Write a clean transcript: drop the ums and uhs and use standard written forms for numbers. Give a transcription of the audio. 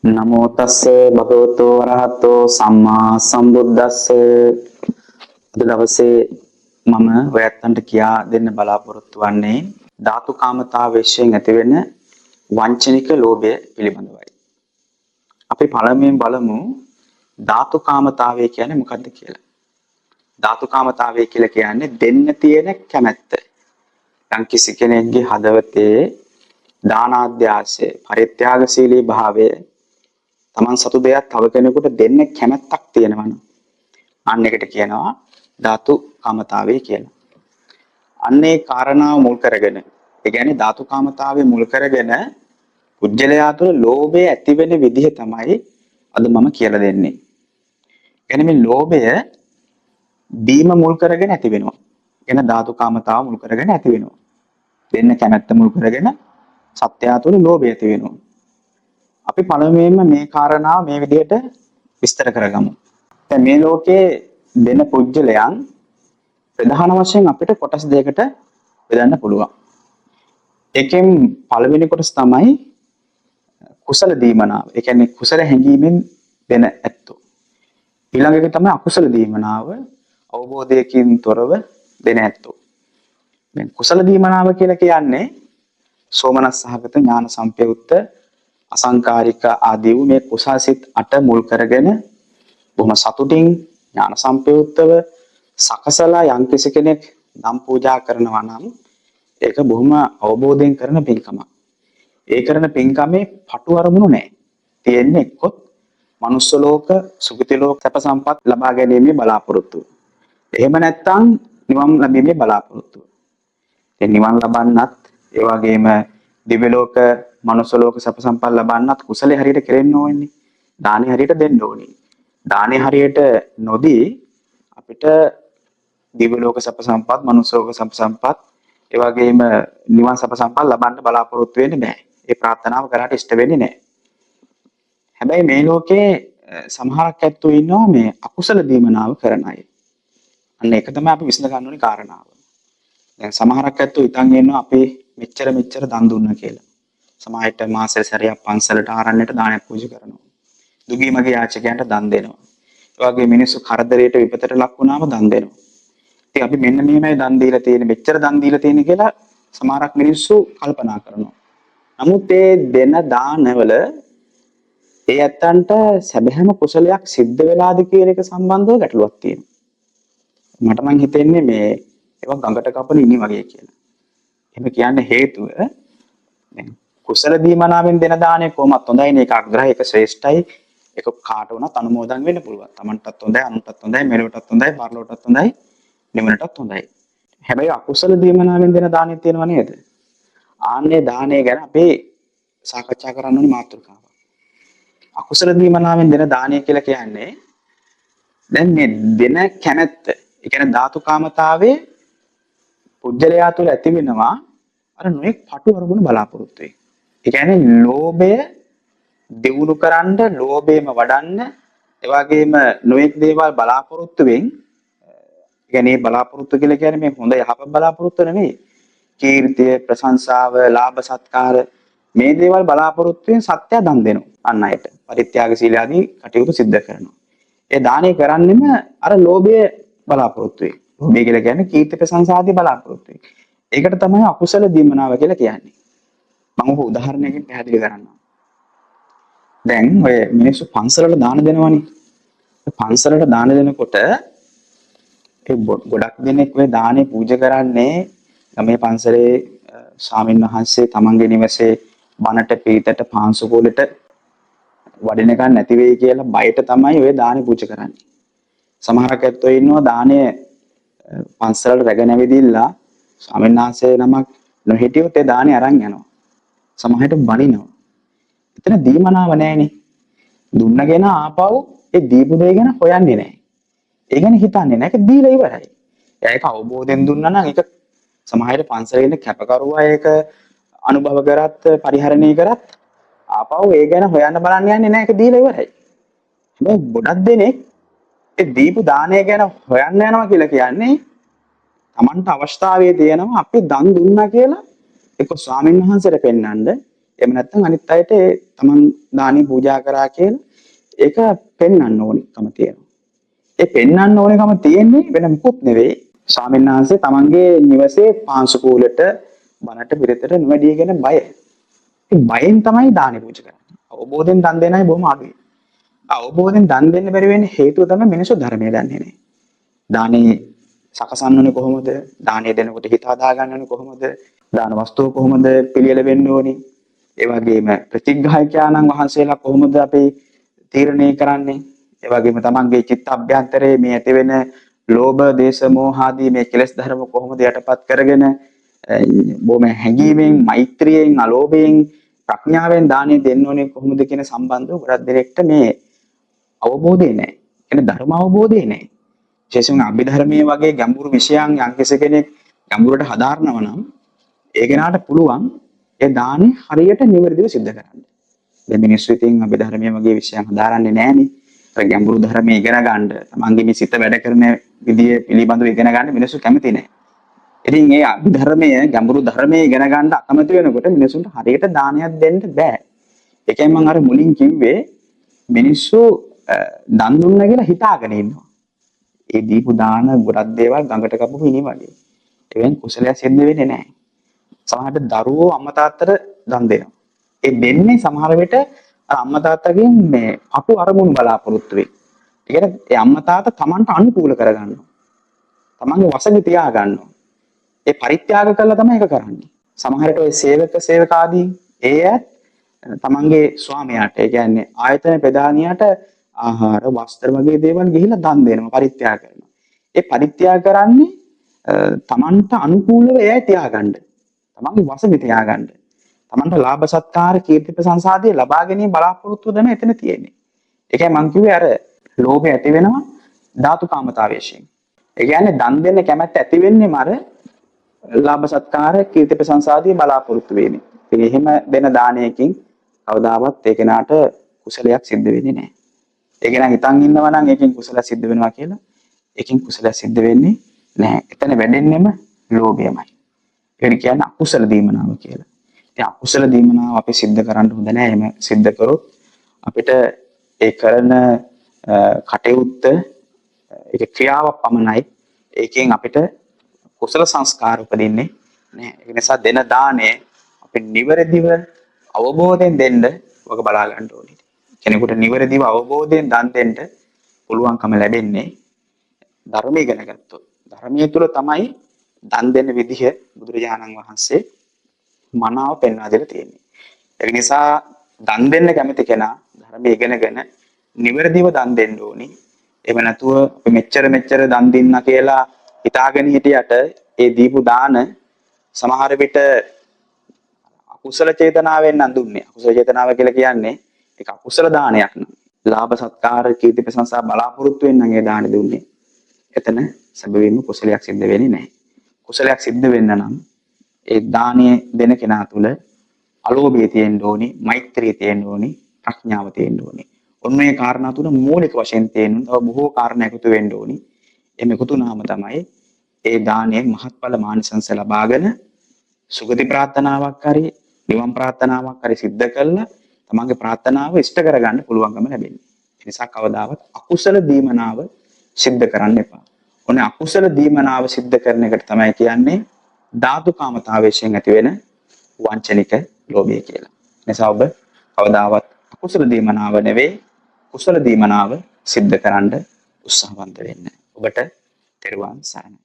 නමෝ තස්ස භගවතු වරහතෝ සම්මා සම්බුද්දස්ස. අද දවසේ මම ඔයයන්ට කියා දෙන්න බලාපොරොත්තු වෙන්නේ ධාතු කාමතාවයෙන් ඇතිවෙන වංචනික ලෝභය පිළිබඳවයි. අපි පළමුවෙන් බලමු ධාතු කාමතාවය කියන්නේ මොකක්ද කියලා. ධාතු කාමතාවය කියලා කියන්නේ දෙන්න තියෙන කැමැත්ත. යම්කිසි කෙනෙක්ගේ හදවතේ දානාධ්‍යාසය, පරිත්‍යාගශීලී භාවය, තමන් සතු දෙයක් තව කෙනෙකුට දෙන්න කැමැත්තක් තියෙනවනම් අන්න එකට කියනවා ධාතු කාමතාවය කියලා. අන්නේ කාරණාව මුල් කරගෙන, ඒ කියන්නේ ධාතු කාමතාවය මුල් කරගෙන පුජ්‍යලයා තුළ ලෝභය ඇති වෙන විදිහ තමයි අද මම කියලා දෙන්නේ. කියන්නේ මේ ලෝභය දීම මුල් කරගෙන ඇති වෙනවා. එන ධාතු කාමතාව මුල් කරගෙන ඇති වෙනවා. දෙන්න කැමැත්ත මුල් කරගෙන සත්‍යය තුළ ලෝභය ඇති වෙනවා. අපි පළමුවෙන්ම මේ කාරණාව මේ විදිහට විස්තර කරගමු. දැන් මේ ලෝකයේ දෙන පුජ්‍යලයන් ප්‍රධාන වශයෙන් අපිට කොටස් දෙකකට බෙදන්න පුළුවන්. එකෙන් පළවෙනි කොටස තමයි කුසල දීමනාව. ඒ කියන්නේ කුසල හැඟීමෙන් දෙන ඇත්තෝ. ඊළඟ එක තමයි අකුසල දීමනාව, අවබෝධයකින් තොරව දෙන ඇත්තෝ. දැන් කුසල දීමනාව කියලා කියන්නේ සෝමනස් සහගත ඥාන සම්පයුක්ත අසංකාරික ආදී වූ මේ කුසාසිත 8 මුල් කරගෙන බොහොම සතුටින් ඥාන සම්පයුක්තව සකසලා යම්කිසි කෙනෙක් නම් පූජා කරනවා නම් ඒක බොහොම අවබෝධයෙන් කරන පින්කමක්. ඒ කරන පින්කමේ පටු අරමුණු නැහැ. තියෙන්නේ එක්කොත් manuss ලෝක, සුගති ලෝක සැප සම්පත් ලබා ගැනීමේ බලාපොරොත්තුව. එහෙම නැත්නම් නිවන් ලැබීමේ බලාපොරොත්තුව. ඒ නිවන් ලබන්නත් ඒ වගේම දිව්‍ය ලෝක, මනුස්ස ලෝක සැප සම්පත් ලබන්නත් කුසලයේ හරියට කෙරෙන්න ඕනේ. දානේ හරියට දෙන්න ඕනේ. දානේ හරියට නොදී අපිට දිව්‍ය ලෝක සැප සම්පත්, මනුස්ස ලෝක සැප සම්පත්, ඒ වගේම නිවන් සැප සම්පත් ලබන්න බලාපොරොත්තු වෙන්නේ නැහැ. ඒ ප්‍රාර්ථනාව කරාට ඉෂ්ට වෙන්නේ නැහැ. හැබැයි මේ ලෝකේ සමහරක් ඇත්තෝ ඉන්නවා මේ අකුසල දීමනාව කරන අය. අන්න ඒක තමයි අපි විසඳ ගන්න ඕනේ කාරණාව. දැන් සමහරක් ඇත්තෝ හිතන් ඉන්නවා අපි මෙච්චර දන් දුන්නා කියලා. සමාජයට මාසෙ සැරයක් පන්සලට ආරණ්‍යයට දානයක් පූජා කරනවා. දුගී මගේ යාචකයන්ට දන් දෙනවා. ඒ වගේ මිනිස්සු කරදරයට විපතට ලක් වුණාම දන් දෙනවා. ඉතින් අපි මෙන්න මෙහෙමයි දන් දීලා තියෙන්නේ, මෙච්චර දන් දීලා තියෙන්නේ කියලා සමහරක් මිනිස්සු කල්පනා කරනවා. නමුත් ඒ දෙන දානවල ඒ ඇත්තන්ට සැබෑම කුසලයක් සිද්ධ වෙලාද කියන එක සම්බන්ධව ගැටලුවක් තියෙනවා. මට නම් හිතෙන්නේ මේ ඒවා ගඟට කපන ඉනි වගේ කියලා. එහෙම කියන්න හේතුව දැන් කුසල දීමනාවෙන් දෙන දාණය කොහොමත් හොඳයිනේ, ඒක අග්‍රහයි, ඒක ශ්‍රේෂ්ඨයි, ඒක කාට වුණත් අනුමෝදන් වෙන්න පුළුවන්. Tamanටත් හොඳයි, අනුන්ටත් හොඳයි, මෙලොවටත් හොඳයි, පරලොවටත් හොඳයි, නිවනටත් හොඳයි. හැබැයි අකුසල දීමනාවෙන් දෙන දාණය තියෙනව නේද? ආන්නේ දාණය ගැන අපි සාකච්ඡා කරන්න ඕනේ මාතෘකාව. අකුසල දීමනාවෙන් දෙන දාණය කියලා කියන්නේ දැන් මේ දෙන කැමැත්ත, ඒ කියන්නේ ධාතු කාමතාවේ පුජ්‍යලයා තුළ ඇති වෙනවා අර නොඑක් පටු අරමුණු බලාපොරොත්තු වෙයි. ඒ කියන්නේ ලෝභය දියුණු කරන්න, ලෝභයම වඩන්න, ඒ වගේම නොඑක් දේවල් බලාපොරොත්තු වෙන්. ඒ කියන්නේ බලාපොරොත්තු කියලා කියන්නේ මේ හොඳ යහපත් බලාපොරොත්තු නෙමෙයි. කීර්තිය, ප්‍රශංසාව, ලාභ සත්කාර මේ දේවල් බලාපොරොත්තු වෙන සත්‍ය දන් දෙනවා අන් අයට. පරිත්‍යාගශීලී ආදී කටයුතු සිද්ධ කරනවා. ඒ දානය කරන්නෙම අර ලෝභය බලාපොරොත්තු වෙයි. ලෝභය කියලා කියන්නේ කීර්ති ප්‍රශංසා ආදී බලාපොරොත්තු වෙයි. ඒකට තමයි අකුසල දීමනාව කියලා කියන්නේ. මම ඔබ උදාහරණයකින් පැහැදිලි කරන්නම්. දැන් ඔය මිනිස්සු පන්සලට දාන දෙනවනේ. පන්සලට දාන දෙනකොට ඒ ගොඩක් දෙනෙක් ඔය දානේ පූජා කරන්නේ මේ පන්සලේ ස්වාමීන් වහන්සේ තමන්ගේ නිවසේ බණට, පීතට, පාංශුකෝලෙට වඩින එක නැති වෙයි කියලා බයට තමයි ඔය දානේ පූජා කරන්නේ. සමහරක් ඇත්තෝ ඉන්නවා දානේ පන්සලට රැගෙන ඇවිදිලා ස්වාමීන් වහන්සේ නමක් නොහිටියොත් ඒ දානේ අරන් යනවා. සමහරට බනිනවා. එතන දීමනාව නැහැනේ. දුන්නගෙන ආපහු ඒ දීපු දේ ගැන හොයන්නේ නැහැ. ඒ ගැන හිතන්නේ නැහැ. ඒක දීලා ඉවරයි. ඒක අවබෝධයෙන් දුන්නා නම් ඒක සමහරට පන්සලේ ඉන්න කැපකරුවා ඒක අනුභව කරත්, පරිහරණය කරත් ආපහු ඒ ගැන හොයන්න බලන්න යන්නේ නැහැ. ඒක දීලා ඉවරයි. හැබැයි ගොඩක් දෙනෙක් ඒ දීපු දාණය ගැන හොයන්න යනවා කියලා කියන්නේ Tamanට අවස්ථාවේ තියෙනවා අපි දන් දුන්නා කියලා එක්ක ස්වාමීන් වහන්සේට පෙන්වන්න, එහෙම නැත්නම් අනිත් අයට තමන් දානි පූජා කරා කියලා ඒක පෙන්වන්න ඕනිකම තියෙනවා. ඒ පෙන්වන්න ඕනකම තියෙන්නේ වෙන මොකුත් නෙවෙයි. ස්වාමීන් වහන්සේ තමන්ගේ නිවසේ පාංශු කූලට බණට පිරිතට නොවැඩියගෙන බය. ඒ බයෙන් තමයි දානි පූජා කරන්නේ. අවබෝධයෙන් දන් දෙන අය බොහොම අඩුයි. අවබෝධයෙන් දන් දෙන්න බැරි වෙන්නේ හේතුව තමයි මිනිස්සු ධර්මය දන්නේ නැහැ. දානේ සකසන්නනේ කොහොමද? දානේ දෙනකොට හිත හදා ගන්නනේ කොහොමද? දාන වස්තුව කොහොමද පිළියෙල වෙන්න ඕනේ? ඒ වගේම ප්‍රතිග්‍රාහකයන්න් වහන්සේලා කොහොමද අපි තීරණය කරන්නේ? ඒ වගේම තමන්ගේ චිත්ත අභ්‍යන්තරයේ මේ ඇති වෙන ලෝභ, දේශ, මෝහ ආදී මේ කෙලෙස් ධර්ම කොහොමද යටපත් කරගෙන බොහොම හැඟීමෙන්, මෛත්‍රියෙන්, අලෝභයෙන්, ප්‍රඥාවෙන් දානෙ දෙන්න ඕනේ කොහොමද කියන සම්බන්ධව ගොඩක් දෙනෙක්ට මේ අවබෝධය නැහැ. කියන්නේ ධර්ම අවබෝධය නැහැ. විශේෂයෙන්ම අභිධර්මයේ වගේ ගැඹුරු විෂයන් යම් කෙනෙක් ගැඹුරට හදාරනවා නම් ඒ කෙනාට පුළුවන් ඒ දානෙ හරියට නිවැරදිව සිද්ධ කරන්න. දැන් මිනිස්සු ඉතින් අභිධර්මයේ වගේ විෂයන් හදාරන්නේ නැහනේ. ඒ ගැඹුරු ධර්මයේ ඉගෙන ගන්න, තමන්ගේ මේ සිත වැඩ කරන විදිය පිළිබඳව ඉගෙන ගන්න මිනිස්සු කැමති නැහැ. ඉතින් මේ අභිධර්මයේ ගැඹුරු ධර්මයේ ඉගෙන ගන්න අකමැති වෙනකොට මිනිසුන්ට හරියට දානයක් දෙන්න බෑ. ඒකයි මම අර මුලින් කිව්වේ මිනිස්සු දන් දුන්නා කියලා හිතාගෙන ඉන්නවා. ඒ දීපු දාන ගොඩක් දේවල් ගඟට කපපු මිනි වගේ. ඒවෙන් කුසලයක් සිද්ධ වෙන්නේ නැහැ. සමහරට දරුවෝ අම්මා තාත්තට දන් දෙනවා. ඒ දෙන්නේ සමහර විට අර අම්මා තාත්තගෙන් මේ අතු අරමුණු බලාපොරොත්තු වෙයි. ඒ කියන්නේ ඒ අම්මා තාත්තා Tamanට අනුකූල කරගන්නවා. Tamanගේ වශයෙන් තියා ගන්නවා. ඒ පරිත්‍යාග කළා තමයි ඒක කරන්නේ. සමහරට ඔය සේවකාදී ඒ තමන්ගේ ස්වාමියාට ඒ කියන්නේ ආයතන ප්‍රධානියාට ආහාර වස්ත්‍ර වගේ දේවල් ගිහිලා දන් දෙනවා පරිත්‍යාග කරනවා. ඒ පරිත්‍යාග කරන්නේ තමන්ට අනුකූලව එයයි තියාගන්න. තමන්ගේ වශයෙන් තියාගන්න. තමන්ට ලාභ සත්කාර කීර්ති ප්‍රශංසාදී ලබා ගැනීම බලාපොරොත්තුව තමයි එතන තියෙන්නේ. ඒකයි මම කිව්වේ අර ලෝභය ඇති වෙනවා ධාතු කාමතාවයෙන්. ඒ කියන්නේ දන් දෙන්න කැමැත්ත ඇති වෙන්නේම අර ලාභ සත්කාර කීර්ති ප්‍රශංසාදී බලාපොරොත්තු වෙන්නේ. ඒ එහෙම දෙන දානයකින් කවදාවත් ඒ කෙනාට කුසලයක් සිද්ධ වෙන්නේ නැහැ. ඒ කෙනා හිතන් ඉන්නවා නම් ඒකෙන් කුසලයක් සිද්ධ වෙනවා කියලා. ඒකෙන් කුසලයක් සිද්ධ වෙන්නේ නැහැ. එතන වැඩෙන්නෙම ලෝභයමයි. ඒකට කියන්නේ අකුසල දීමනාව කියලා. ඉතින් අකුසල දීමනාව අපි සිද්ධ කරන්න හොඳ නැහැ. එහෙම සිද්ධ කරොත් අපිට ඒ කරන කටයුත්ත ඒක ක්‍රියාවක් පමණයි. ඒකෙන් අපිට කුසල සංස්කාර උපදින්නේ නැහැ. ඒ නිසා දෙන දාණය අපි නිවැරදිව අවබෝධයෙන් දෙන්න ඔක බලා ගන්න ඕනේ. කෙනෙකුට නිවැරදිව අවබෝධයෙන් දන් දෙන්න පුළුවන්කම ලැබෙන්නේ ධර්මය ඉගෙන ගත්තොත්. ධර්මයේ තුල තමයි දන් දෙන්න විදිහ බුදුරජාණන් වහන්සේ මනාව පෙන්වා දෙලා තියෙන්නේ. ඒ නිසා දන් දෙන්න කැමති කෙනා ධර්මය ඉගෙනගෙන නිවැරදිව දන් දෙන්න ඕනි. එහෙම නැතුව අපි මෙච්චර දන් දෙන්න කියලා හිතාගෙන හිටියට ඒ දීපු දාන සමහර විට අකුසල චේතනාවෙන් නම් දුන්නේ. අකුසල චේතනාව කියලා කියන්නේ ඒක අකුසල දානයක් නම්. ලාභ සත්කාර කීර්ති ප්‍රශංසා බලාපොරොත්තු වෙන්න නම් ඒ දාන දුන්නේ. එතන සැබවින්ම කුසලයක් සිද්ධ වෙන්නේ නැහැ. කුසලයක් සිද්ධ වෙන්න නම් ඒ දානය දෙන කෙනා තුළ අලෝභය තියෙන්න ඕනි, මෛත්‍රිය තියෙන්න ඕනි, ප්‍රඥාව තියෙන්න ඕනි. ඔන්න ඒ කාරණා තුන මූලික වශයෙන් තියෙන්න. තව බොහෝ කාරණා එකතු වෙන්න ඕනි. එමෙ එකතු නාම තමයි ඒ දානයෙන් මහත්ඵල මානසංස ලබාගෙන සුගති ප්‍රාර්ථනාවක් හරි නිවන් ප්‍රාර්ථනාවක් හරි සිද්ධ කළා තමන්ගේ ප්‍රාර්ථනාව ඉෂ්ට කරගන්න පුළුවන්කම ලැබෙන්නේ. ඒ නිසා කවදාවත් අකුසල දීමනාව සිද්ධ කරන්න එපා. ඔන්නේ අකුසල දීමනාව සිද්ධ කරන එකට තමයි කියන්නේ ධාතු කාමතාවයෙන් ඇති වෙන වංචනික ලෝභය කියලා. නිසා ඔබ කවදාවත් අකුසල දීමනාව නෙවෙයි කුසල දීමනාව සිද්ධ කරන්න උත්සාහවන්ත වෙන්න. ඔබට තෙරුවන් සරණයි.